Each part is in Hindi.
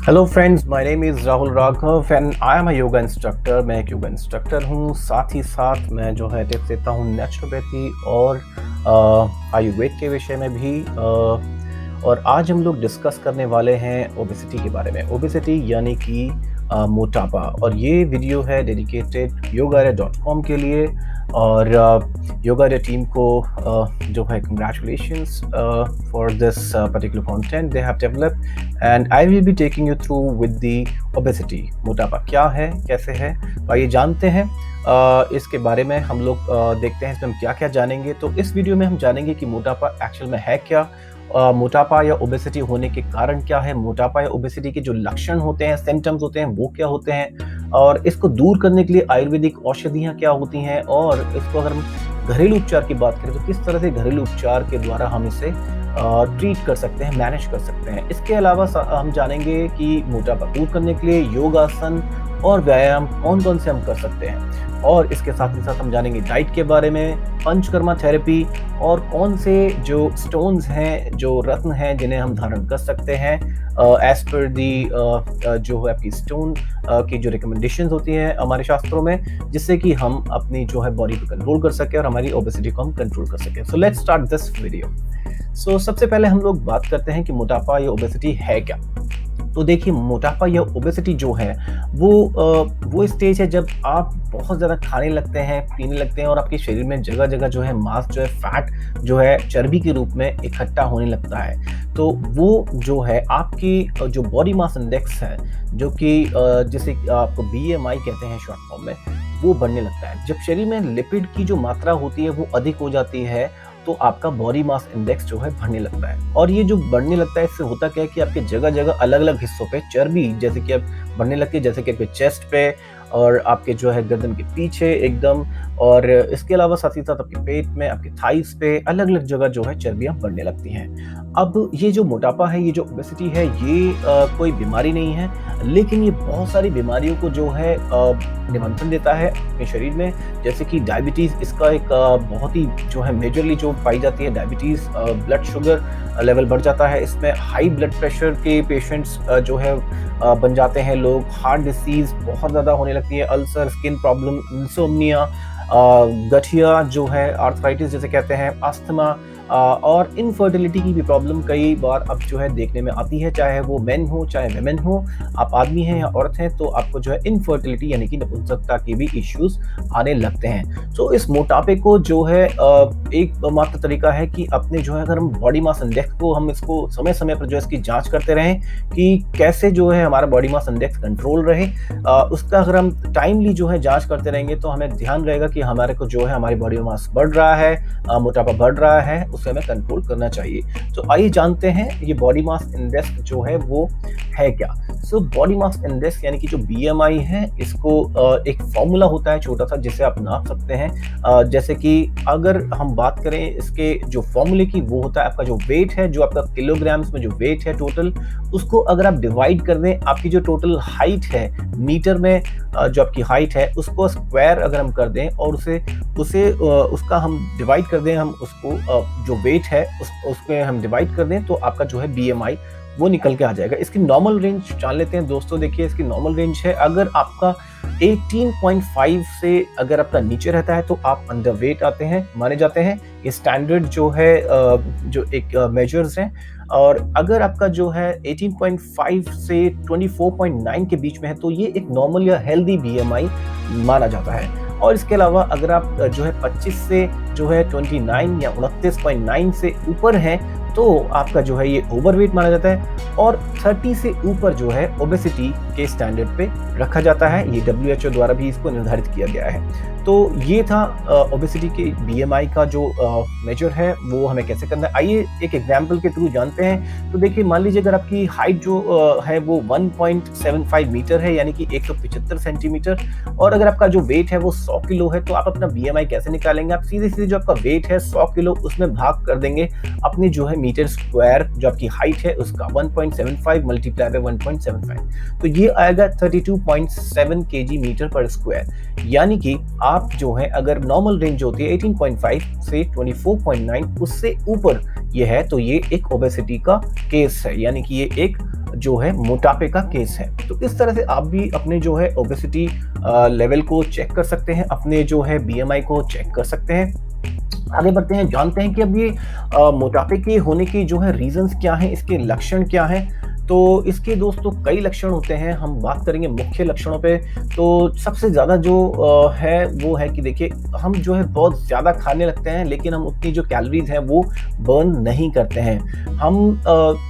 Hello friends, my name is Rahul Raghav and I am a yoga instructor. मैं एक योगा इंस्ट्रक्टर हूँ। साथ ही साथ मैं जो है टिप्स देता हूँ नेचुरोपैथी और आयुर्वेद के विषय में भी। और आज हम लोग डिस्कस करने वाले हैं ओबेसिटी के बारे में। ओबेसिटी यानी कि मोटापा। और ये वीडियो है डेडिकेटेड yogaarya.com के लिए। और योगार्या टीम को जो है congratulations for this particular content they have developed and I will be taking you through with the obesity. मोटापा क्या है, कैसे है, तो आइए जानते हैं इसके बारे में। हम लोग देखते हैं इसमें हम क्या क्या जानेंगे। तो इस वीडियो में हम जानेंगे कि मोटापा एक्चुअल में है क्या, मोटापा या ओबेसिटी होने के कारण क्या है, मोटापा या ओबेसिटी के जो लक्षण होते हैं, सिम्टम्स होते हैं, वो क्या होते हैं, और इसको दूर करने के लिए आयुर्वेदिक औषधियाँ क्या होती हैं, और इसको अगर हम घरेलू उपचार की बात करें तो किस तरह से घरेलू उपचार के द्वारा हम इसे ट्रीट कर सकते हैं, मैनेज कर सकते हैं। इसके अलावा हम जानेंगे कि मोटापा दूर करने के लिए योगासन और व्यायाम कौन कौन से हम कर सकते हैं, और इसके साथ ही साथ हम जानेंगे डाइट के बारे में, पंचकर्मा थेरेपी, और कौन से जो स्टोन्स हैं, जो रत्न हैं, जिन्हें हम धारण कर सकते हैं एज पर दी जो है आपकी स्टोन की जो रिकमेंडेशंस होती हैं हमारे शास्त्रों में, जिससे कि हम अपनी जो है बॉडी को कंट्रोल कर सकें और हमारी ओबेसिटी को हम कंट्रोल कर सकें। So let's start this video. So सबसे पहले हम लोग बात करते हैं कि मोटापा या ओबेसिटी है क्या। तो देखिए, मोटापा या ओबेसिटी जो है वो स्टेज है जब आप बहुत ज़्यादा खाने लगते हैं, पीने लगते हैं, और आपके शरीर में जगह जगह जो है मांस जो है, फैट जो है, चर्बी के रूप में इकट्ठा होने लगता है। तो वो जो है आपकी जो बॉडी मास इंडेक्स है, जो कि जिसे आपको BMI कहते हैं शॉर्ट फॉर्म में, वो बढ़ने लगता है। जब शरीर में लिपिड की जो मात्रा होती है वो अधिक हो जाती है, तो आपका बॉडी मास इंडेक्स जो है बढ़ने लगता है। और ये जो बढ़ने लगता है, इससे होता क्या है कि आपके जगह जगह अलग अलग हिस्सों पे चर्बी जैसे कि अब बढ़ने लगती है, जैसे कि आपके चेस्ट पे और आपके जो है गर्दन के पीछे एकदम, और इसके अलावा साथ ही साथ आपके पेट में, आपके थाइस पे अलग अलग जगह जो है चर्बियां बढ़ने लगती हैं। अब ये जो मोटापा है, ये जो ओबेसिटी है, ये कोई बीमारी नहीं है, लेकिन ये बहुत सारी बीमारियों को जो है निमंत्रण देता है अपने शरीर में। जैसे कि डायबिटीज़, इसका एक बहुत ही जो है मेजरली जो पाई जाती है डायबिटीज़, ब्लड शुगर लेवल बढ़ जाता है। इसमें हाई ब्लड प्रेशर के पेशेंट्स जो है बन जाते हैं लोग। हार्ट डिसीज़ बहुत ज़्यादा होने लगती है, अल्सर, स्किन प्रॉब्लम, इंसोम्निया, गठिया जो है, आर्थराइटिस जैसे कहते हैं, अस्थमा, और इनफर्टिलिटी की भी प्रॉब्लम कई बार अब जो है देखने में आती है। चाहे वो मेन हो चाहे वेमेन हो, आप आदमी हैं या औरत हैं, तो आपको जो है इनफर्टिलिटी यानी कि नपुंसकता के भी इश्यूज आने लगते हैं। तो इस मोटापे को जो है एक मात्र तरीका है कि अपने जो है, अगर हम बॉडी मास इंडेक्स को, हम इसको समय समय पर जो है इसकी जांच करते रहें कि कैसे जो है हमारा बॉडी मास इंडेक्स कंट्रोल रहे। उसका अगर हम टाइमली जो है जांच करते रहेंगे तो हमें ध्यान रहेगा कि हमारे को जो है हमारी बॉडी मास बढ़ रहा है, मोटापा बढ़ रहा है, उसे हमें कंट्रोल करना चाहिए। तो आइए जानते हैं ये बॉडी मास इंडेक्स जो है वो है क्या। सो बॉडी मास इंडेक्स यानी कि जो BMI है, इसको एक फॉर्मूला होता है छोटा सा जिसे आप नाप सकते हैं। जैसे कि अगर हम बात करें इसके जो फॉर्मूले की, वो होता है आपका जो वेट है, जो आपका किलोग्राम्स में जो वेट है टोटल, उसको अगर आप डिवाइड कर दें आपकी जो टोटल हाइट है मीटर में, जो आपकी हाइट है उसको स्क्वायर अगर हम कर दें और उसका हम डिवाइड कर दें, हम उसको जो वेट है उसको हम डिवाइड कर दें, तो आपका जो है BMI वो निकल के आ जाएगा। इसकी नॉर्मल रेंज जान लेते हैं दोस्तों। देखिए, इसकी नॉर्मल रेंज है, अगर आपका 18.5 से अगर आपका नीचे रहता है तो आप अंडर वेट आते हैं, माने जाते हैं। ये स्टैंडर्ड जो है जो एक मेजर्स हैं। और अगर आपका जो है 18.5 से 24.9 के बीच में है तो ये एक नॉर्मल या हेल्दी BMI माना जाता है। और इसके अलावा अगर आप जो है 25 से जो है 29 या 29.9 से ऊपर हैं तो आपका जो है ये ओवरवेट माना जाता है। और 30 से ऊपर जो है ओबेसिटी के स्टैंडर्ड पे रखा जाता है। ये WHO द्वारा भी इसको निर्धारित किया गया है। तो ये था ओबेसिटी के BMI का जो मेजर है वो हमें कैसे करना है। आइए एक एग्जांपल के थ्रू जानते हैं। तो देखिए, मान लीजिए अगर आपकी हाइट जो है वो 1.75 मीटर है, यानी कि 175 सेंटीमीटर, और अगर आपका जो वेट है वो 100 किलो है, तो आप अपना BMI कैसे निकालेंगे? आप सीधे सीधे जो आपका वेट है 100 किलो, उसमें भाग कर देंगे अपनी जो है मीटर स्क्वायर, जो आपकी हाइट है उसका 1.75 मल्टीप्लाई बाय 1.75, तो ये आएगा 32.7 kg मीटर पर स्क्वायर। यानी कि आप जो है अगर नॉर्मल रेंज होती है 18.5 से 24.9, उससे ऊपर ये है तो ये एक ओबेसिटी का केस है, यानी कि ये एक जो है मोटापे का केस है। तो इस तरह से आप भी अपने जो है ओबेसिटी लेवल को चेक कर सकते हैं, अपने जो है बीएमआई को चेक कर सकते हैं। आगे बढ़ते हैं, जानते हैं कि अब ये मोटापे के होने की जो है रीजंस क्या हैं, इसके लक्षण क्या हैं। तो इसके दोस्तों कई लक्षण होते हैं, हम बात करेंगे मुख्य लक्षणों पे। तो सबसे ज़्यादा जो है वो है कि देखिए, हम जो है बहुत ज़्यादा खाने लगते हैं, लेकिन हम उतनी जो कैलोरीज हैं वो बर्न नहीं करते हैं। हम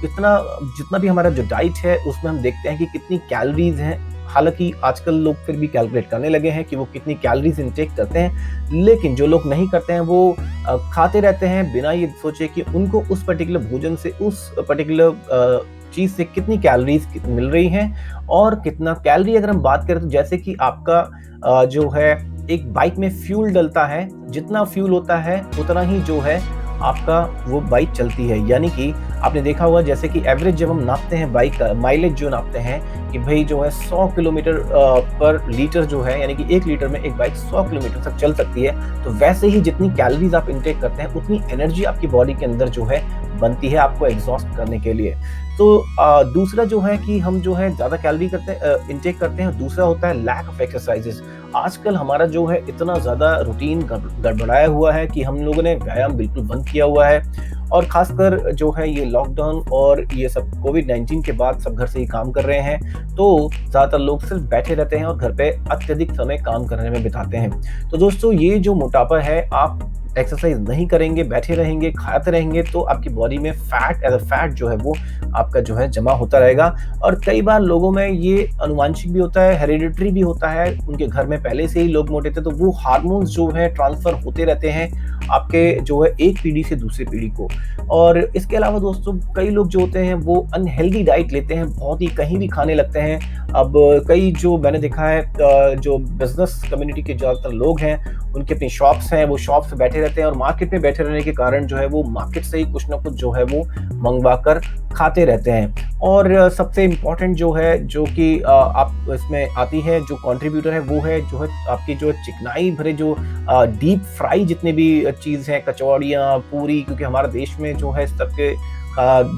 इतना जितना भी हमारा जो डाइट है उसमें हम देखते हैं कि कितनी कैलोरीज हैं। हालांकि आजकल लोग फिर भी कैलकुलेट करने लगे हैं कि वो कितनी कैलोरीज इनटेक करते हैं, लेकिन जो लोग नहीं करते हैं वो खाते रहते हैं बिना ये सोचे कि उनको उस पर्टिकुलर भोजन से, उस पर्टिकुलर चीज से कितनी कैलोरीज मिल रही हैं और कितना कैलोरी। अगर हम बात करें तो जैसे कि आपका जो है एक बाइक में फ्यूल डलता है, जितना फ्यूल होता है उतना ही जो है आपका वो बाइक चलती है। यानी कि आपने देखा होगा, जैसे कि एवरेज जब हम नापते हैं बाइक का माइलेज जो नापते हैं कि भाई जो है 100 किलोमीटर पर लीटर जो है, यानी कि 1 लीटर में एक बाइक 100 किलोमीटर तक चल सकती है। तो वैसे ही जितनी कैलोरीज आप इंटेक करते हैं उतनी एनर्जी आपकी बॉडी के अंदर जो है बनती है आपको एग्जॉस्ट करने के लिए। तो दूसरा जो है कि हम जो है ज़्यादा कैलोरी इंटेक करते हैं। दूसरा होता है लैक ऑफ एक्सरसाइजेस। आजकल हमारा जो है इतना ज़्यादा रूटीन गड़बड़ाया हुआ है कि हम लोगों ने व्यायाम बिल्कुल बंद किया हुआ है, और खासकर जो है ये लॉकडाउन और ये सब कोविड-19 के बाद सब घर से ही काम कर रहे हैं, तो ज़्यादातर लोग सिर्फ बैठे रहते हैं और घर पे अत्यधिक समय काम करने में बिताते हैं। तो दोस्तों, ये जो मोटापा है, आप एक्सरसाइज नहीं करेंगे, बैठे रहेंगे, खाते रहेंगे, तो आपकी बॉडी में फैट जो है वो आपका जो है जमा होता रहेगा। और कई बार लोगों में ये अनुवांशिक भी होता है, हेरिडिटरी भी होता है, उनके घर में पहले से ही लोग मोटे थे, तो वो हार्मोन्स जो है ट्रांसफर होते रहते हैं आपके जो है एक पीढ़ी से दूसरी पीढ़ी को। और इसके अलावा दोस्तों, कई लोग जो होते हैं वो अनहेल्दी डाइट लेते हैं, बहुत ही कहीं भी खाने लगते हैं। अब कई जो मैंने देखा है, जो बिजनेस कम्युनिटी के ज़्यादातर लोग हैं, उनकी अपनी शॉप्स हैं, वो शॉप्स पे बैठे रहते हैं और मार्केट में बैठे रहने के कारण जो है वो मार्केट से ही कुछ ना कुछ जो है वो मंगवा कर खाते रहते हैं। और सबसे इम्पोर्टेंट जो है, जो कि आप इसमें आती है, जो कंट्रीब्यूटर है, वो है जो है आपकी जो चिकनाई भरे जो डीप फ्राई जितने भी चीज़ हैं, कचौड़ियाँ, पूरी, क्योंकि हमारे देश में जो है इस तरह के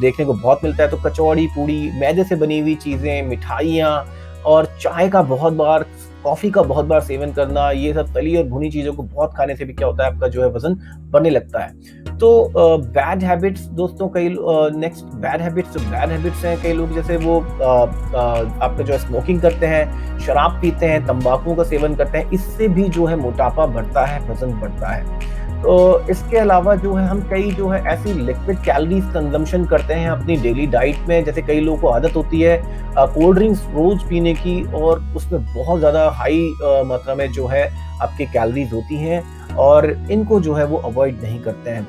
देखने को बहुत मिलता है। तो कचौड़ी, पूड़ी, मैदे से बनी हुई चीज़ें, मिठाइयाँ और चाय का बहुत बार, कॉफ़ी का बहुत बार सेवन करना, ये सब तली और भुनी चीज़ों को बहुत खाने से भी क्या होता है, आपका जो है वज़न बढ़ने लगता है। तो बैड हैबिट्स दोस्तों, कई नेक्स्ट बैड हैबिट्स हैं। कई लोग जैसे वो आपका जो है स्मोकिंग करते हैं, शराब पीते हैं, तंबाकू का सेवन करते हैं, इससे भी जो है मोटापा बढ़ता है, वज़न बढ़ता है। तो इसके अलावा जो है हम कई जो है ऐसी लिक्विड कैलोरीज कंजम्पशन करते हैं अपनी डेली डाइट में। जैसे कई लोगों को आदत होती है कोल्ड ड्रिंक्स रोज पीने की, और उसमें बहुत ज़्यादा हाई मात्रा में जो है आपकी कैलोरीज होती हैं, और इनको जो है वो अवॉइड नहीं करते हैं।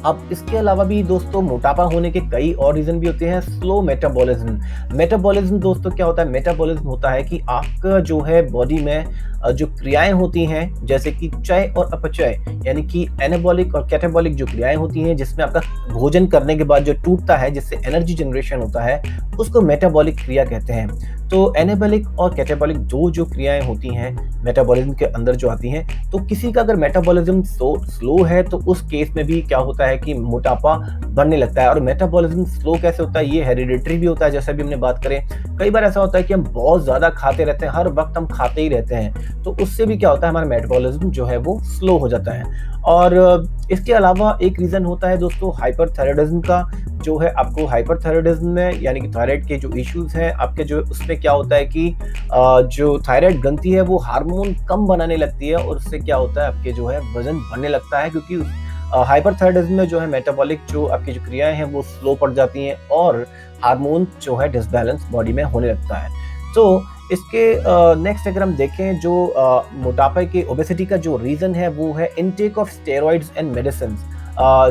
अब इसके अलावा भी दोस्तों, मोटापा होने के कई और रीजन भी होते हैं। स्लो मेटाबॉलिज्म दोस्तों क्या होता है? मेटाबॉलिज्म होता है कि आपका जो है बॉडी में जो क्रियाएं होती हैं, जैसे कि चय और अपचय, यानी कि एनाबॉलिक और कैटाबॉलिक जो क्रियाएं होती हैं, जिसमें आपका भोजन करने के बाद जो टूटता है, जिससे एनर्जी जनरेशन होता है, उसको मेटाबॉलिक क्रिया कहते हैं। तो एनाबॉलिक और कैटाबॉलिक दो जो क्रियाएं होती हैं मेटाबॉलिज्म के अंदर जो आती हैं, तो किसी का अगर मेटाबॉलिज्म स्लो है तो उस केस में भी क्या होता है कि मोटापा बढ़ने लगता है। और मेटाबॉलिज्म स्लो कैसे होता है? ये हेरिडिटरी भी होता है, जैसे भी हमने बात करें। कई बार ऐसा होता है कि हम बहुत ज्यादा खाते रहते हैं, हर वक्त हम खाते ही रहते हैं, तो उससे भी क्या होता है, हमारा मेटाबॉलिज्म जो है वो स्लो हो जाता है। और इसके अलावा एक रीजन होता है दोस्तों हाइपरथायराइडिज्म का, जो है आपको हाइपरथायराइडिज्म में, यानी कि थायराइड के जो इश्यूज हैं आपके, जो उसमें क्या होता है कि जो थायराइड ग्रंथि है वो हार्मोन कम बनाने लगती है, और उससे क्या होता है, आपके जो है वजन बढ़ने लगता है। क्योंकि हाइपरथायराइडिज्म में जो है मेटाबॉलिक जो आपकी जो क्रियाएं हैं वो स्लो पड़ जाती हैं, और हार्मोन जो है डिसबैलेंस बॉडी में होने लगता है। तो इसके नेक्स्ट अगर हम देखें, जो मोटापे के, ओबेसिटी का जो रीजन है वो है intake of steroids and medicine,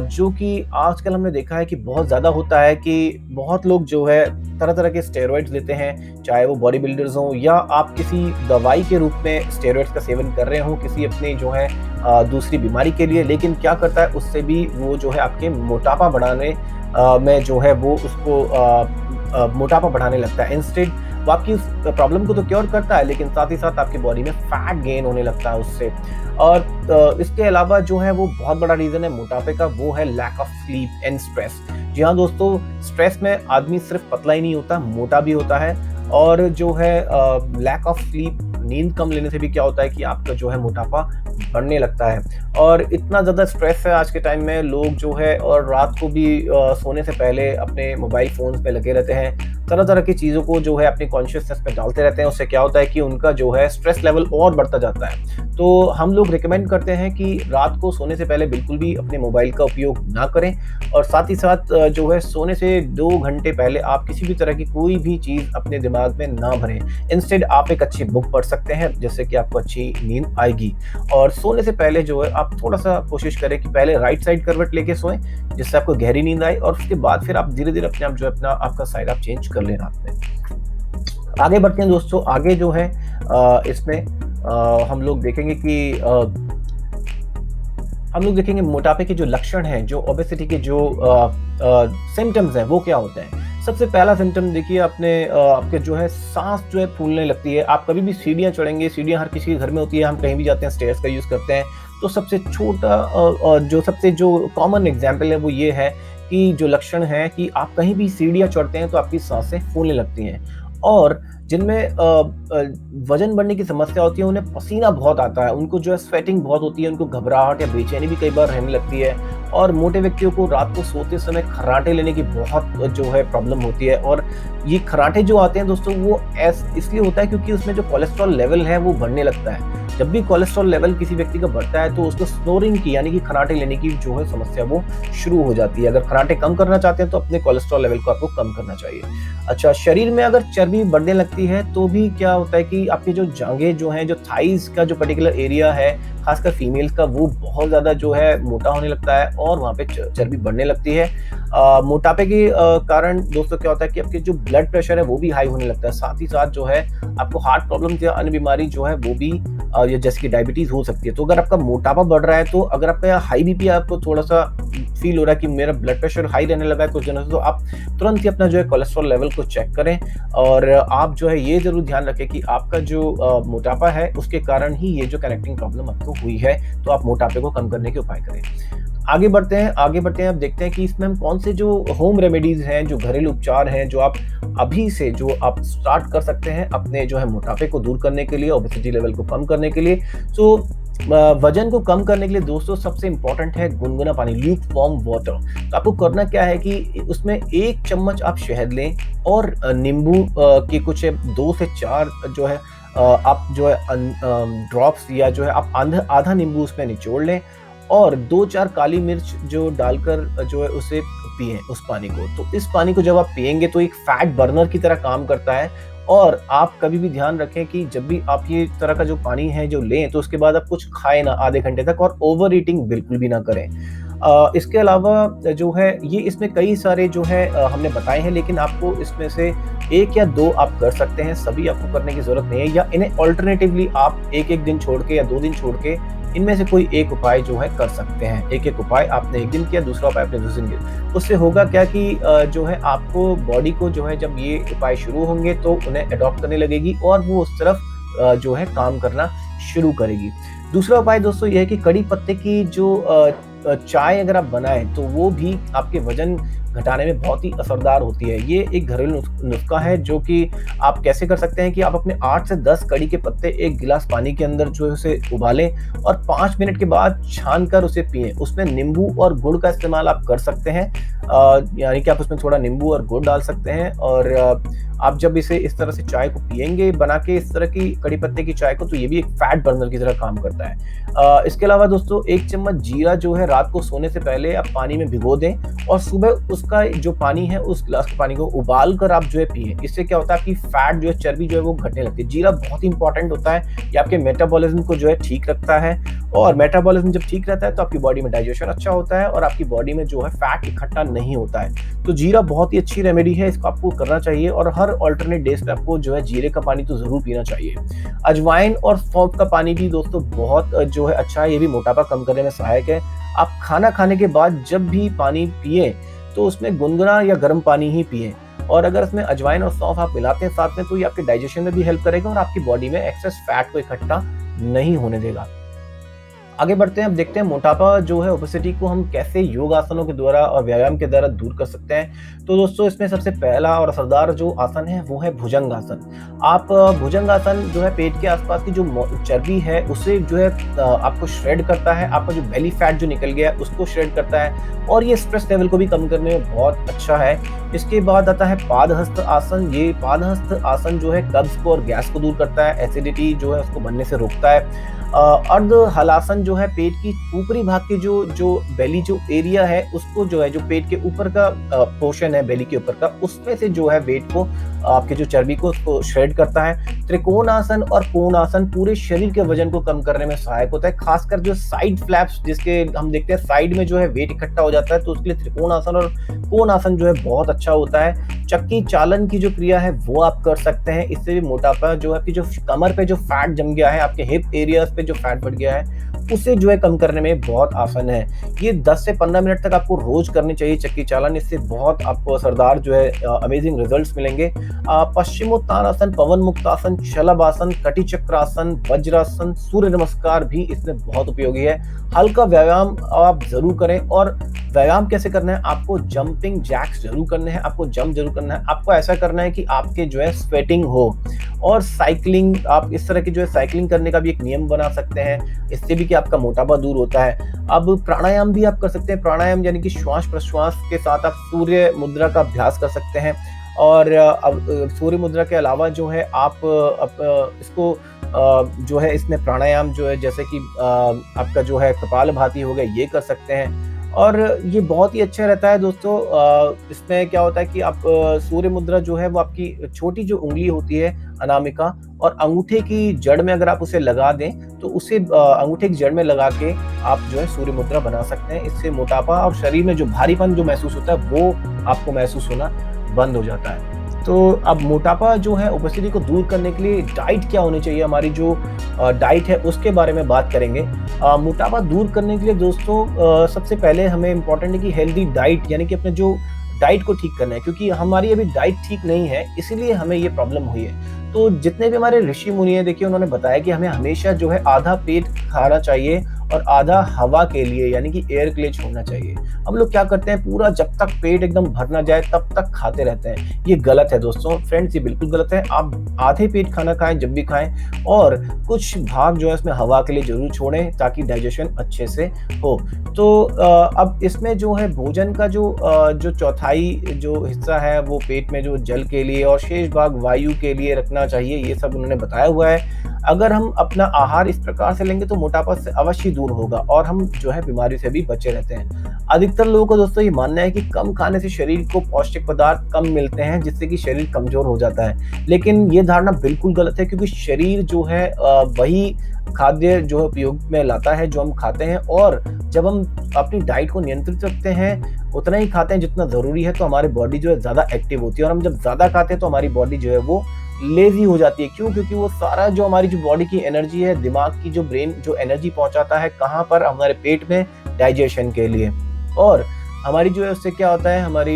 जो कि आजकल हमने देखा है कि बहुत ज़्यादा होता है कि बहुत लोग जो है तरह तरह के स्टेरॉइड्स लेते हैं, चाहे वो बॉडी बिल्डर्स हों या आप किसी दवाई के रूप में स्टेरॉइड्स का सेवन कर रहे हो किसी अपनी जो है दूसरी बीमारी के लिए। लेकिन क्या करता है, उससे भी वो जो है आपके मोटापा बढ़ाने में जो है वो उसको मोटापा बढ़ाने लगता है। इंस्टेड वो आपकी उस प्रॉब्लम को तो क्योर करता है, लेकिन साथ ही साथ आपकी बॉडी में फैट गेन होने लगता है उससे। और इसके अलावा जो है वो बहुत बड़ा रीज़न है मोटापे का, वो है lack of sleep and stress. जी हाँ दोस्तों, स्ट्रेस में आदमी सिर्फ पतला ही नहीं होता, मोटा भी होता है। और जो है लैक ऑफ स्लीप, नींद कम लेने से भी क्या होता है कि आपका जो है मोटापा बढ़ने लगता है। और इतना ज़्यादा स्ट्रेस है आज के टाइम में, लोग जो है और रात को भी सोने से पहले अपने मोबाइल फ़ोन्स पे लगे रहते हैं, तरह-तरह की चीज़ों को जो है अपनी कॉन्शियसनेस पे डालते रहते हैं। उससे क्या होता है कि उनका जो है स्ट्रेस लेवल और बढ़ता जाता है। तो हम लोग रिकमेंड करते हैं कि रात को सोने से पहले बिल्कुल भी अपने मोबाइल का उपयोग ना करें, और साथ ही साथ जो है सोने से 2 घंटे पहले आप किसी भी तरह की कोई भी चीज़ अपने दिमाग में ना भरें। इंस्टेड आप एक अच्छी बुक पढ़ सकते हैं, जिससे कि आपको अच्छी नींद आएगी। और सोने से पहले जो है आप थोड़ा-सा कोशिश करें कि पहले राइट साइड करवट लेके सोएँ, जिससे आपको गहरी नींद आए, और उसके बाद फिर आप धीरे-धीरे अपने आप जो है अपना आपका साइड आप चेंज कर लें रात में। आगे बढ़ते हैं दोस्तों, आगे जो है इसमें हम लोग देखेंगे कि मोटापे के जो लक्षण हैं, जो ओबेसिटी के जो सिम्पटम्स हैं, वो क्या होते हैं। सबसे पहला सिम्पटम देखिए, आपके जो है सांस जो है फूलने लगती है। आप कभी भी सीढ़ियाँ चढ़ेंगे, सीढ़ियाँ हर किसी के घर में होती है, हम कहीं भी जाते हैं स्टेयर्स का यूज़ करते हैं, तो सबसे छोटा जो कॉमन एग्जाम्पल है वो ये है कि जो लक्षण है कि आप कहीं भी सीढ़ियाँ चढ़ते हैं तो आपकी सांसें फूलने लगती हैं। और जिनमें वजन बढ़ने की समस्या होती है, उन्हें पसीना बहुत आता है, उनको जो है स्वेटिंग बहुत होती है, उनको घबराहट या बेचैनी भी कई बार रहने लगती है। और मोटे व्यक्तियों को रात को सोते समय खर्राटे लेने की बहुत जो है प्रॉब्लम होती है। और ये खर्राटे जो आते हैं दोस्तों, वो इसलिए होता है क्योंकि उसमें जो कोलेस्ट्रॉल लेवल है वो बढ़ने लगता है। जब भी कोलेस्ट्रॉल लेवल किसी व्यक्ति का बढ़ता है तो उसको स्नोरिंग की, यानी कि खर्राटे लेने की जो है समस्या वो शुरू हो जाती है। अगर खर्राटे कम करना चाहते हैं तो अपने कोलेस्ट्रॉल लेवल को आपको कम करना चाहिए। अच्छा, शरीर में अगर चर्बी बढ़ने लगती है तो भी क्या होता है कि आपकी जो जांघें जो हैं, जो थाइज़ का जो पर्टिकुलर एरिया है, खासकर फीमेल्स का, वो बहुत ज़्यादा जो है मोटा होने लगता है और वहाँ पे चर्बी बढ़ने लगती है। मोटापे के कारण दोस्तों क्या होता है कि आपके जो ब्लड प्रेशर है वो भी हाई होने लगता है। साथ ही साथ जो है आपको हार्ट प्रॉब्लम या अन्य बीमारी जो है वो भी या जैसे कि डायबिटीज़ हो सकती है। तो अगर आपका मोटापा बढ़ रहा है, तो अगर आपका हाई बीपी आपको थोड़ा-सा फ़ील हो रहा है कि मेरा ब्लड प्रेशर हाई रहने लगा है कुछ दिनों से, तो आप तुरंत ही अपना जो है कोलेस्ट्रॉल लेवल को चेक करें। और आप जो है ये ज़रूर ध्यान रखें कि आपका जो मोटापा है उसके कारण ही ये जो कनेक्टिंग प्रॉब्लम आपको हुई है, तो आप मोटापे को कम करने के उपाय करें। आगे बढ़ते हैं, अब देखते हैं कि इसमें हम कौन से जो होम रेमेडीज़ हैं, जो घरेलू उपचार हैं, जो आप अभी से जो आप स्टार्ट कर सकते हैं अपने जो है मोटापे को दूर करने के लिए, ओबेसिटी लेवल को कम करने के लिए। तो वजन को कम करने के लिए दोस्तों सबसे इम्पोर्टेंट है गुनगुना पानी, ल्यूकवार्म वाटर। तो आपको करना क्या है कि उसमें 1 चम्मच आप शहद लें और नींबू के कुछ 2 से 4 जो है आप जो है ड्रॉप्स या जो है आप आधा नींबू उसमें निचोड़ लें, और 2-4 काली मिर्च जो डालकर जो है उसे पिएँ उस पानी को। तो इस पानी को जब आप पिएँगे तो एक फैट बर्नर की तरह काम करता है। और आप कभी भी ध्यान रखें कि जब भी आप ये तरह का जो पानी है जो लें, तो उसके बाद आप कुछ खाएँ ना आधे घंटे तक, और ओवर ईटिंग बिल्कुल भी ना करें। इसके अलावा जो है ये इसमें कई सारे जो है हमने बताए हैं, लेकिन आपको इसमें से 1 या 2 आप कर सकते हैं, सभी आपको करने की ज़रूरत नहीं है। या इन्हें अल्टरनेटिवली आप 1-1 दिन छोड़ के या 2 दिन छोड़ के इनमें से कोई एक उपाय जो है कर सकते हैं। एक-एक उपाय आपने 1 दिन किया, दूसरा उपाय आपने दूसरे दिन किया। उससे होगा क्या कि जो है आपको बॉडी को जो है जब ये उपाय शुरू होंगे तो उन्हें अडॉप्ट करने लगेगी और वो उस तरफ जो है काम करना शुरू करेगी। दूसरा उपाय दोस्तों ये है कि कड़ी पत्ते की जो चाय अगर आप बनाएँ तो वो भी आपके वज़न घटाने में बहुत ही असरदार होती है। ये एक घरेलू नुस्खा है जो कि आप कैसे कर सकते हैं कि आप अपने 8 से 10 कड़ी के पत्ते 1 गिलास पानी के अंदर जो है उसे उबालें और 5 मिनट के बाद छान कर उसे पिएँ। उसमें नींबू और गुड़ का इस्तेमाल आप कर सकते हैं। यानी कि आप उसमें थोड़ा नींबू और गुड़ डाल सकते हैं और आप जब इसे इस तरह से चाय को पिएँगे बना के इस तरह की कड़ी पत्ते की चाय को, तो ये भी एक फैट बर्नर की तरह काम करता है। इसके अलावा दोस्तों 1 चम्मच जीरा जो है रात को सोने से पहले आप पानी में भिगो दें और सुबह उसका जो पानी है उस गिलास के पानी को उबाल कर आप जो है पिएँ। इससे क्या होता है आपकी फैट जो है, चर्बी जो है वो घटने लगती है। जीरा बहुत ही इंपॉर्टेंट होता है, ये आपके मेटाबॉलिज्म को जो है ठीक रखता है और मेटाबॉलिज्म जब ठीक रहता है तो आपकी बॉडी में डाइजेशन अच्छा होता है और आपकी बॉडी में जो है फैट इकट्ठा नहीं होता है। तो जीरा बहुत ही अच्छी रेमेडी है, इसको आपको करना चाहिए और हर अल्टरनेट डेज पे आपको जो है जीरे का पानी तो ज़रूर पीना चाहिए। अजवाइन और सौंफ का पानी भी दोस्तों बहुत जो है अच्छा है, ये भी मोटापा कम करने में सहायक है। आप खाना खाने के बाद जब भी पानी पिएँ तो उसमें गुनगुना या गर्म पानी ही पिएँ। और अगर इसमें अजवाइन और सौंफ आप मिलाते हैं साथ में, तो ये आपके डाइजेशन में भी हेल्प करेगा और आपकी बॉडी में एक्सेस फैट को इकट्ठा नहीं होने देगा। आगे बढ़ते हैं, अब देखते हैं मोटापा जो है, ओबेसिटी को हम कैसे योग आसनों के द्वारा और व्यायाम के द्वारा दूर कर सकते हैं। तो दोस्तों, इसमें सबसे पहला और असरदार जो आसन है वो है भुजंगासन। आप भुजंगासन जो है पेट के आसपास की जो चर्बी है उसे जो है आपको श्रेड करता है, आपका जो बेली फैट जो निकल गया है उसको श्रेड करता है और ये स्ट्रेस लेवल को भी कम करने में बहुत अच्छा है। इसके बाद आता है पादहस्त आसन। ये पादहस्त आसन जो है कब्ज को और गैस को दूर करता है, एसिडिटी जो है उसको बनने से रोकता है। अर्ध हलासन जो है पेट की ऊपरी भाग की जो बेली जो एरिया है उसको जो है, जो पेट के ऊपर का पोर्शन है बेली के ऊपर का, उसमें से जो है वेट को, आपके जो चर्बी को उसको श्रेड करता है। त्रिकोणासन और कोणासन पूरे शरीर के वजन को कम करने में सहायक होता है, खासकर जो साइड फ्लैप्स जिसके हम देखते हैं साइड में जो है वेट इकट्ठा हो जाता है, तो उसके लिए त्रिकोणासन और कोणासन जो है बहुत अच्छा होता है। चक्की चालन की जो क्रिया है वो आप कर सकते हैं, इससे भी मोटापा जो है, आपकी जो कमर पे जो फैट जम गया है, आपके हिप एरियाज पे जो फैट बढ़ गया है, उसे जो है कम करने में बहुत आसान है। ये 10 से 15 मिनट तक आपको रोज करनी चाहिए चक्की चालन, इससे बहुत आपको असरदार जो है अमेजिंग रिजल्ट्स मिलेंगे। पश्चिमोत्तानासन, पवन मुक्तासन, शलभासन, कटी चक्रासन, वज्रासन, सूर्य नमस्कार भी इसमें बहुत उपयोगी है। हल्का व्यायाम आप जरूर करें, और व्यायाम कैसे करना है, आपको जंपिंग जैक्स जरूर करने हैं, आपको जंप जरूर करना है, आपको ऐसा करना है कि आपके जो है स्वेटिंग हो। और साइकिलिंग, आप इस तरह की जो है साइकिलिंग करने का भी एक नियम बना सकते हैं, इससे भी कि आपका मोटापा दूर होता है। अब प्राणायाम भी आप कर सकते हैं, प्राणायाम यानी कि श्वास प्रश्वास के साथ आप सूर्य मुद्रा का अभ्यास कर सकते हैं। और अब सूर्य मुद्रा के अलावा जो है आप इसको जो है इसमें प्राणायाम जो है, जैसे कि आपका जो है कपालभाति हो गया, ये कर सकते हैं और ये बहुत ही अच्छा रहता है दोस्तों। इसमें क्या होता है कि आप सूर्य मुद्रा जो है वो आपकी छोटी जो उंगली होती है अनामिका और अंगूठे की जड़ में अगर आप उसे लगा दें, तो उसे अंगूठे की जड़ में लगा के आप जो है सूर्य मुद्रा बना सकते हैं। इससे मोटापा और शरीर में जो भारीपन जो महसूस होता है वो आपको महसूस होना बंद हो जाता है। तो अब मोटापा जो है, ओबेसिटी को दूर करने के लिए डाइट क्या होनी चाहिए, हमारी जो डाइट है उसके बारे में बात करेंगे। मोटापा दूर करने के लिए दोस्तों सबसे पहले हमें इम्पोर्टेंट है कि हेल्दी डाइट, यानी कि अपने जो डाइट को ठीक करना है, क्योंकि हमारी अभी डाइट ठीक नहीं है, इसीलिए हमें ये प्रॉब्लम हुई है। तो जितने भी हमारे ऋषि मुनि हैं, देखिए उन्होंने बताया कि हमें हमेशा जो है आधा पेट खाना चाहिए और आधा हवा के लिए, यानी कि एयर के लिए छोड़ना चाहिए। हम लोग क्या करते हैं, पूरा जब तक पेट एकदम भर ना जाए तब तक खाते रहते हैं। ये गलत है दोस्तों, फ्रेंड्स, ये बिल्कुल गलत है। आप आधे पेट खाना खाएं जब भी खाएं, और कुछ भाग जो है इसमें हवा के लिए जरूर छोड़ें ताकि डाइजेशन अच्छे से हो। तो अब इसमें जो है भोजन का जो चौथाई जो हिस्सा है वो पेट में जो जल के लिए और शेष भाग वायु के लिए रखना चाहिए, ये सब उन्होंने बताया हुआ है। अगर हम अपना आहार इस प्रकार से लेंगे तो मोटापा से अवश्य दूर होगा और हम जो है बीमारी से भी बचे रहते हैं। अधिकतर लोगों को दोस्तों ये मानना है कि कम खाने से शरीर को पौष्टिक पदार्थ कम मिलते हैं, जिससे कि शरीर कमजोर हो जाता है, लेकिन ये धारणा बिल्कुल गलत है, क्योंकि शरीर जो है वही खाद्य जो है उपयोग में लाता है जो हम खाते हैं, और जब हम अपनी डाइट को नियंत्रित रखते हैं, उतना ही खाते हैं जितना जरूरी है, तो हमारी बॉडी जो है ज्यादा एक्टिव होती है। और हम जब ज्यादा खाते हैं तो हमारी बॉडी जो है वो लेजी हो जाती है। क्यों? क्योंकि वो सारा जो हमारी जो बॉडी की एनर्जी है, दिमाग की जो ब्रेन जो एनर्जी पहुंचाता है कहाँ पर, हमारे पेट में, डाइजेशन के लिए। और हमारी जो है उससे क्या होता है, हमारी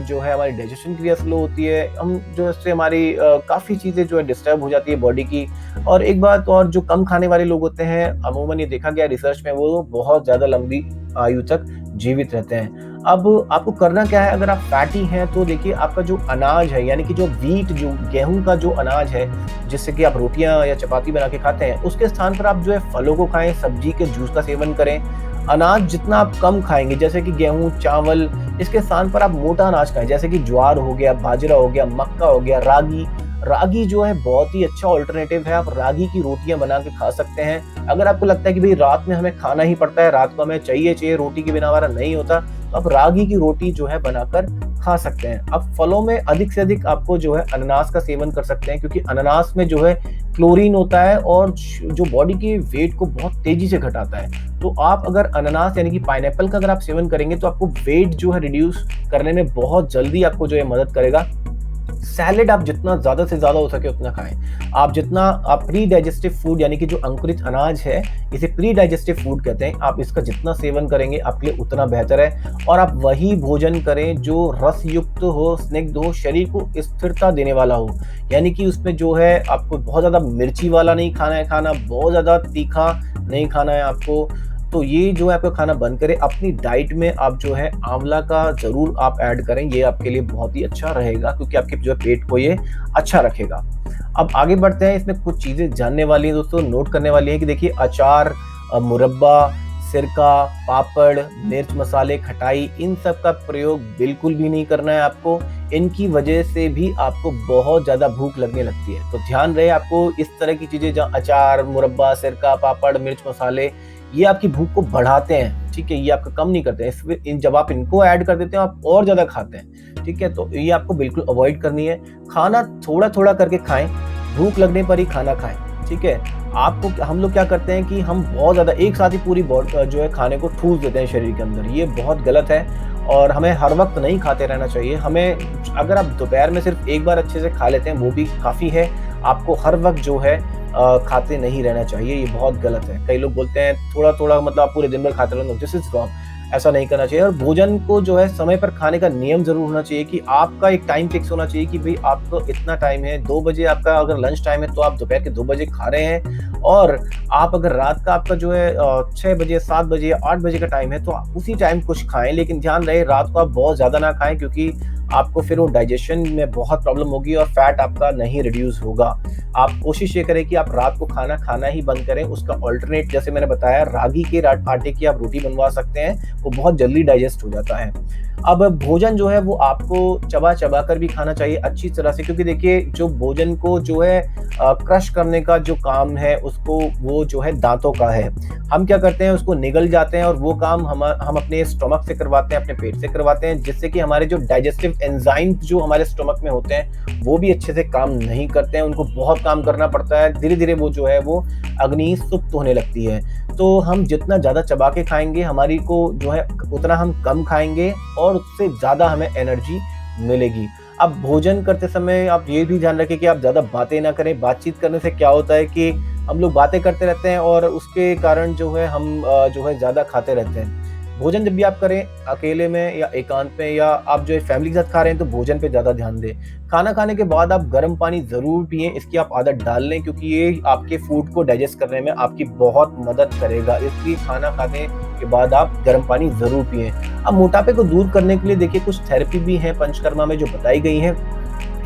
जो है हमारी डाइजेशन क्रिया स्लो होती है, हम जो इससे हमारी काफ़ी चीज़ें जो है डिस्टर्ब हो जाती है बॉडी की। और एक बात और, जो कम खाने वाले लोग होते हैं, अमूमन ये देखा गया रिसर्च में, वो बहुत ज़्यादा लंबी आयु तक जीवित रहते हैं। अब आपको करना क्या है, अगर आप फैटी हैं तो देखिए आपका जो अनाज है, यानी कि जो व्हीट, जो गेहूं का जो अनाज है जिससे कि आप रोटियां या चपाती बना के खाते हैं, उसके स्थान पर आप जो है फलों को खाएं, सब्जी के जूस का सेवन करें। अनाज जितना आप कम खाएंगे, जैसे कि गेहूं, चावल, इसके स्थान पर आप मोटा अनाज खाएं, जैसे कि ज्वार हो गया, बाजरा हो गया, मक्का हो गया, रागी। रागी जो है बहुत ही अच्छा ऑल्टरनेटिव है, आप रागी की रोटियां बना के खा सकते हैं। अगर आपको लगता है कि भाई रात में हमें खाना ही पड़ता है, रात को हमें चाहिए रोटी के बिना हमारा नहीं होता, तो आप रागी की रोटी जो है बनाकर खा सकते हैं। अब फलों में अधिक से अधिक आपको जो है अनानास का सेवन कर सकते हैं, क्योंकि अनानास में जो है क्लोरीन होता है और जो बॉडी के वेट को बहुत तेजी से घटाता है। तो आप अगर अनानास यानी कि पाइनएप्पल का अगर आप सेवन करेंगे तो आपको वेट जो है रिड्यूस करने में बहुत जल्दी आपको जो है मदद करेगा। सैलेड आप जितना ज़्यादा से ज़्यादा हो सके उतना खाएँ। आप प्री डाइजेस्टिव फूड यानी कि जो अंकुरित अनाज है, इसे प्री डाइजेस्टिव फूड कहते हैं। आप इसका जितना सेवन करेंगे आपके लिए उतना बेहतर है और आप वही भोजन करें जो रसयुक्त हो, स्निग्ध हो, शरीर को स्थिरता देने वाला हो। यानी कि उसमें जो है आपको बहुत ज़्यादा मिर्ची वाला नहीं खाना है खाना, बहुत ज़्यादा तीखा नहीं खाना है आपको। तो ये जो है आपका खाना बंद करें। अपनी डाइट में आप जो है आंवला का ज़रूर आप ऐड करें, ये आपके लिए बहुत ही अच्छा रहेगा क्योंकि आपके जो है पेट को ये अच्छा रखेगा। अब आगे बढ़ते हैं, इसमें कुछ चीज़ें जानने वाली हैं दोस्तों, नोट करने वाली हैं कि देखिए अचार, मुरब्बा, सिरका, पापड़, मिर्च मसाले, खटाई, इन सब का प्रयोग बिल्कुल भी नहीं करना है आपको। इनकी वजह से भी आपको बहुत ज़्यादा भूख लगने लगती है। तो ध्यान रहे आपको इस तरह की चीज़ें जहाँ अचार, मुरब्बा, सिरका, पापड़, मिर्च मसाले ये आपकी भूख को बढ़ाते हैं, ठीक है? ये आपका कम नहीं करते हैं। जब आप इनको ऐड कर देते हो आप और ज़्यादा खाते हैं, ठीक है? तो ये आपको बिल्कुल अवॉइड करनी है। खाना थोड़ा-थोड़ा करके खाएँ, भूख लगने पर ही खाना खाएँ, ठीक है? हम लोग क्या करते हैं कि हम बहुत ज़्यादा एक साथ ही पूरी जो है खाने को ठूस देते हैं शरीर के अंदर, ये बहुत गलत है और हमें हर वक़्त नहीं खाते रहना चाहिए। अगर आप दोपहर में सिर्फ़ एक बार अच्छे से खा लेते हैं वो भी काफ़ी है, आपको हर वक़्त जो है खाते नहीं रहना चाहिए, ये बहुत गलत है। कई लोग बोलते हैं थोड़ा-थोड़ा मतलब आप पूरे दिन भर खाते रहो, दिस इज़ रॉन्ग, ऐसा नहीं करना चाहिए और भोजन को जो है समय पर खाने का नियम ज़रूर होना चाहिए कि आपका एक टाइम फिक्स होना चाहिए कि भई आपको इतना टाइम है, 2 बजे आपका अगर लंच टाइम है तो आप दोपहर के 2 बजे खा रहे हैं और आप अगर रात का आपका जो है 6 बजे, 7 बजे या 8 बजे का टाइम है तो आप उसी टाइम कुछ खाएँ, लेकिन ध्यान रहे रात को आप बहुत ज़्यादा ना खाएँ क्योंकि आपको फिर वो डाइजेशन में बहुत प्रॉब्लम होगी और फैट आपका नहीं रिड्यूस होगा। आप कोशिश ये करें कि आप रात को खाना खाना ही बंद करें, उसका अल्टरनेट जैसे मैंने बताया रागी के आटे की आप रोटी बनवा सकते हैं, वो बहुत जल्दी डाइजेस्ट हो जाता है। अब भोजन जो है वो आपको चबा-चबा कर भी खाना चाहिए अच्छी तरह से क्योंकि देखिए जो भोजन को जो है क्रश करने का जो काम है उसको वो जो है दाँतों का है। हम क्या करते हैं उसको निगल जाते हैं और वो काम हम अपने स्टमक से करवाते हैं, अपने पेट से करवाते हैं जिससे कि हमारे जो डाइजेस्टिव एंजाइम्स जो हमारे स्टमक में होते हैं वो भी अच्छे से काम नहीं करते हैं, उनको बहुत काम करना पड़ता है। धीरे-धीरे वो जो है वो अग्नि सुप्त होने लगती है। तो हम जितना ज़्यादा चबा के खाएँगे हमारी को जो है उतना हम कम खाएँगे और उससे ज़्यादा हमें एनर्जी मिलेगी। अब भोजन करते समय आप ये भी ध्यान रखें कि आप ज़्यादा बातें ना करें। बातचीत करने से क्या होता है कि हम लोग बातें करते रहते हैं और उसके कारण जो है हम जो है ज़्यादा खाते रहते हैं। भोजन जब भी आप करें अकेले में या एकांत में या आप जो है फैमिली के साथ खा रहे हैं तो भोजन पे ज़्यादा ध्यान दें। खाना खाने के बाद आप गर्म पानी ज़रूर पिएँ, इसकी आप आदत डाल लें क्योंकि ये आपके फूड को डाइजेस्ट करने में आपकी बहुत मदद करेगा। इसलिए खाना खाने के बाद आप गर्म पानी ज़रूर पिएँ। अब मोटापे को दूर करने के लिए देखिए कुछ थेरेपी भी हैं पंचकर्मा में जो बताई गई हैं।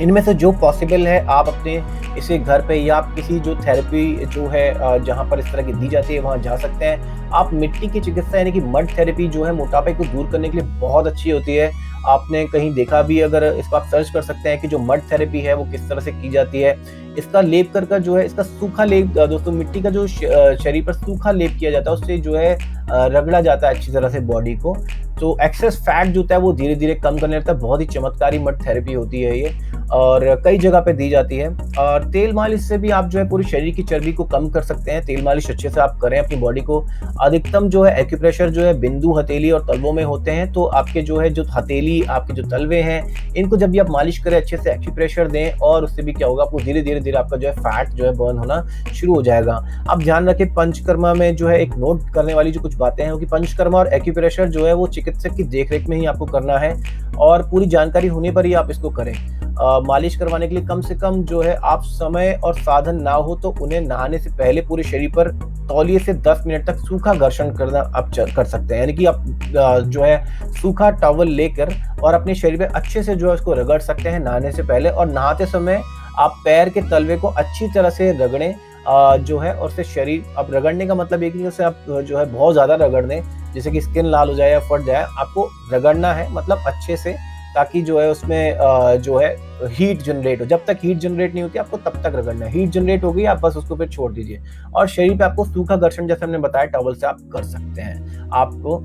इनमें से जो पॉसिबल है आप अपने इसे घर पे या आप किसी जो थेरेपी जो है जहाँ पर इस तरह की दी जाती है वहाँ जा सकते हैं। आप मिट्टी की चिकित्सा यानी कि मड थेरेपी जो है मोटापे को दूर करने के लिए बहुत अच्छी होती है। आपने कहीं देखा भी अगर इसको आप सर्च कर सकते हैं कि जो मड थेरेपी है वो किस तरह से की जाती है। इसका लेप कर जो है इसका सूखा लेप दोस्तों मिट्टी का जो शरीर पर सूखा लेप किया जाता है उससे जो है रगड़ा जाता है अच्छी तरह से बॉडी को। तो एक्सेस फैट जो होता है वो धीरे-धीरे कम करने लगता है। बहुत ही चमत्कारी मड थेरेपी होती है ये और कई जगह पे दी जाती है। और तेल मालिश से भी आप जो है पूरे शरीर की चर्बी को कम कर सकते हैं। तेल मालिश अच्छे से आप करें अपनी बॉडी को। अधिकतम जो है एक्यूप्रेशर जो है बिंदु, हथेली और तलवों में होते हैं। तो आपके जो है जो हथेली, आपके जो तलवे हैं, इनको जब भी आप मालिश करें अच्छे से एक्यूप्रेशर दें और उससे भी क्या होगा आपको धीरे-धीरे आपका जो है फैट जो है बर्न होना शुरू हो जाएगा। आप ध्यान रखें पंचकर्मा में जो है एक नोट करने वाली जो कुछ बातें हैं वो कि पंचकर्मा और एक्यूप्रेशर जो है वो चिकित्सक की देखरेख में ही आपको करना है और पूरी जानकारी होने पर ही आप इसको करें। मालिश करवाने के लिए कम से कम जो है आप समय और साधन ना हो तो उन्हें नहाने से पहले पूरे शरीर पर तौलिए से 10 मिनट तक सूखा घर्षण करना आप कर सकते हैं। यानी कि आप जो है सूखा टॉवल लेकर और अपने शरीर पे अच्छे से जो है उसको रगड़ सकते हैं नहाने से पहले और नहाते समय आप पैर के तलवे को अच्छी तरह से रगड़ें जो है और उससे शरीर अब रगड़ने का मतलब एक नहीं आप जो है बहुत ज़्यादा रगड़ दें जैसे कि स्किन लाल हो जाए या फट जाए। आपको रगड़ना है मतलब अच्छे से ताकि जो है उसमें जो है हीट जनरेट हो। जब तक हीट जनरेट नहीं होती आपको तब तक रगड़ना है। हीट जनरेट हो गई आप बस उसको फिर छोड़ दीजिए और शरीर पे आपको सूखा घर्षण जैसे हमने बताया टॉवल से आप कर सकते हैं। आपको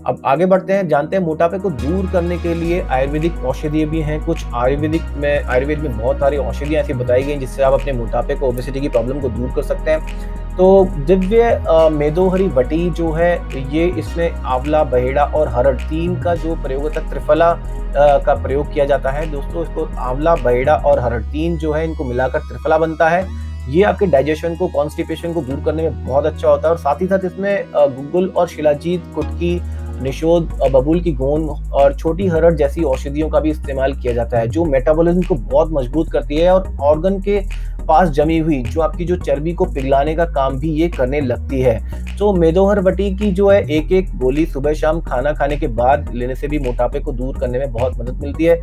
अब आगे बढ़ते हैं, जानते हैं मोटापे को दूर करने के लिए आयुर्वेदिक औषधियाँ भी हैं। कुछ आयुर्वेद में बहुत सारी औषधियाँ ऐसी बताई गई हैं जिससे आप अपने मोटापे को, ओबेसिटी की प्रॉब्लम को दूर कर सकते हैं। तो दिव्य मेदोहरी वटी जो है, ये इसमें आंवला, बहेड़ा और हरड़ 3 का जो प्रयोग होता है, त्रिफला का प्रयोग किया जाता है। दोस्तों, इसको आंवला, बहेड़ा और हरड़ 3 जो है, इनको मिलाकर त्रिफला बनता है। ये आपके डाइजेशन को, कॉन्स्टिपेशन को दूर करने में बहुत अच्छा होता है और साथ ही साथ इसमें गुग्गुल और शिलाजीत, कुटकी, निशोद, बबूल की गोंद और छोटी हरड़ जैसी औषधियों का भी इस्तेमाल किया जाता है, जो मेटाबॉलिज्म को बहुत मजबूत करती है और ऑर्गन के पास जमी हुई जो आपकी जो चर्बी को पिघलाने का काम भी ये करने लगती है। तो मेदोहर वटी की जो है एक-एक गोली सुबह-शाम खाना खाने के बाद लेने से भी मोटापे को दूर करने में बहुत मदद मिलती है।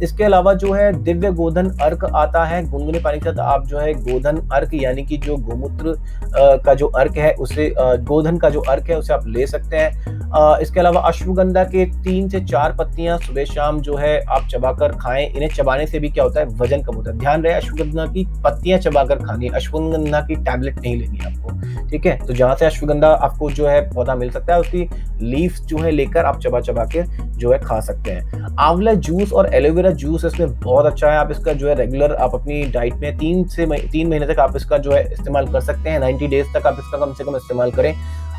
इसके अलावा जो है दिव्य गोधन अर्क आता है, गुनगुने पानी के साथ आप जो है गोधन अर्क यानी कि जो गोमूत्र का जो अर्क है उसे गोधन का जो अर्क है उसे आप ले सकते हैं। इसके अलावा अश्वगंधा के 3 से 4 पत्तियाँ सुबह-शाम जो है आप चबाकर खाएँ। इन्हें चबाने से भी क्या होता है, वज़न कम होता है। ध्यान रहे, अश्वगंधा की पत्तियाँ चबाकर खानी है, अश्वगंधा की टैबलेट नहीं लेनी है आपको, ठीक है? तो जहाँ से अश्वगंधा आपको जो है पौधा मिल सकता है, उसकी लीव्स जो है लेकर आप चबा-चबा के जो है खा सकते हैं। आंवला जूस और एलोवेरा जूस इसमें बहुत अच्छा है। आप इसका जो है रेगुलर आप अपनी डाइट में 3 महीने तक आप इसका जो है इस्तेमाल कर सकते हैं। 90 डेज़ तक आप इसका कम से कम इस्तेमाल करें।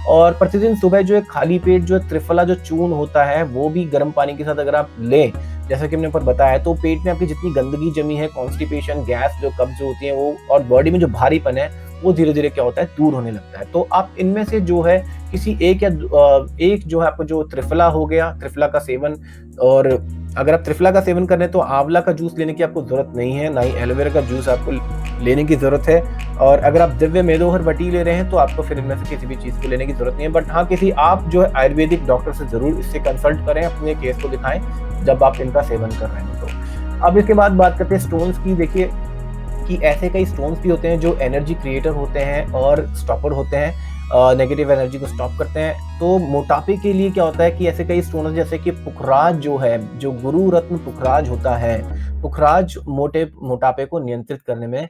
और प्रतिदिन सुबह जो है खाली पेट जो है त्रिफला जो चूर्ण होता है, वो भी गर्म पानी के साथ अगर आप लें, जैसा कि हमने ऊपर बताया, तो पेट में आपकी जितनी गंदगी जमी है, कॉन्स्टिपेशन, गैस, जो कब्ज़ होती है वो, और बॉडी में जो भारीपन है, वो धीरे-धीरे क्या होता है, दूर होने लगता है। तो आप इनमें से जो है किसी एक जो है आपको जो त्रिफला हो गया, त्रिफला का सेवन, और अगर आप त्रिफला का सेवन कर रहे हैं तो आंवला का जूस लेने की आपको ज़रूरत नहीं है, ना ही एलोवेरा का जूस आपको लेने की ज़रूरत है। और अगर आप दिव्य मेदोहर वटी ले रहे हैं तो आपको फिर इनमें से किसी भी चीज़ को लेने की ज़रूरत नहीं है। बट हाँ, किसी आप जो है आयुर्वेदिक डॉक्टर से ज़रूर इससे कंसल्ट करें, अपने केस को दिखाएँ जब आप इनका सेवन कर रहे हैं तो। अब इसके बाद बात करते हैं स्टोन्स की। देखिए कि ऐसे कई स्टोन्स भी होते हैं जो एनर्जी क्रिएटर होते हैं और स्टॉपर होते हैं, नेगेटिव एनर्जी को स्टॉप करते हैं। तो मोटापे के लिए क्या होता है कि ऐसे कई स्टोन्स, जैसे कि पुखराज जो है, जो गुरु रत्न पुखराज होता है, पुखराज मोटापे को नियंत्रित करने में